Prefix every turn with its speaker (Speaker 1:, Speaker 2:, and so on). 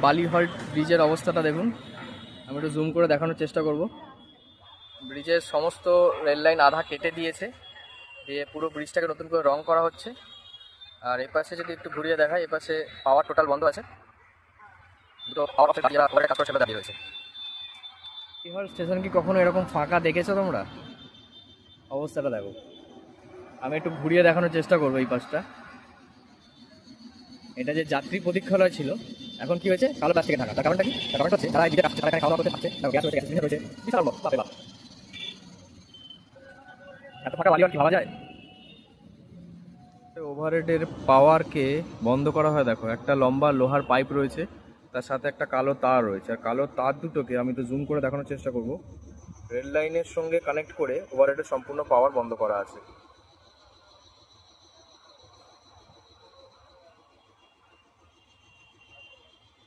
Speaker 1: বালিহল্ট ব্রিজের অবস্থাটা দেখুন। আমি একটু জুম করে দেখানোর চেষ্টা করব। ব্রিজের সমস্ত রেল লাইন আধা কেটে দিয়েছে, দিয়ে পুরো ব্রিজটাকে নতুন করে রং করা হচ্ছে। আর এপাশে যদি একটু ঘুরিয়ে দেখায়, এপাশে পাওয়ার টোটাল বন্ধ আছে, দুটো পাওয়ার অফিস কাজ করছে দাঁড়িয়ে রয়েছে। বালিহল্ট স্টেশন কি কখনো এরকম ফাঁকা দেখেছো তোমরা? অবস্থাটা দেখো। আমি একটু ঘুরিয়ে দেখানোর চেষ্টা করবো এই পাশটা। এটা যে যাত্রী প্রতীক্ষালয় ছিল, এখন কি হয়েছে? কালো প্লাস্টিকে ঢাকা। তার কারণটা কি? তার কারণটা হচ্ছে যারা এই দিকে আসছে, তারা এখানে খাওয়া দাওয়া করতে পারছে, গ্যাস রয়েছে, গ্যাস রয়েছে, বিশাল বড় বাপরে বাপ। এত ফাঁকা বালিহল্ট কি ভাবা যায়? ওভারহেডের পাওয়ারকে বন্ধ করা হয় দেখো, একটা লম্বা লোহার পাইপ রয়েছে, তার সাথে একটা কালো তার রয়েছে। আর কালো তার দুটোকে আমি তো জুম করে দেখানোর চেষ্টা করব, রেল লাইনের সঙ্গে কানেক্ট করে ওভারহেডের সম্পূর্ণ পাওয়ার বন্ধ করা আছে।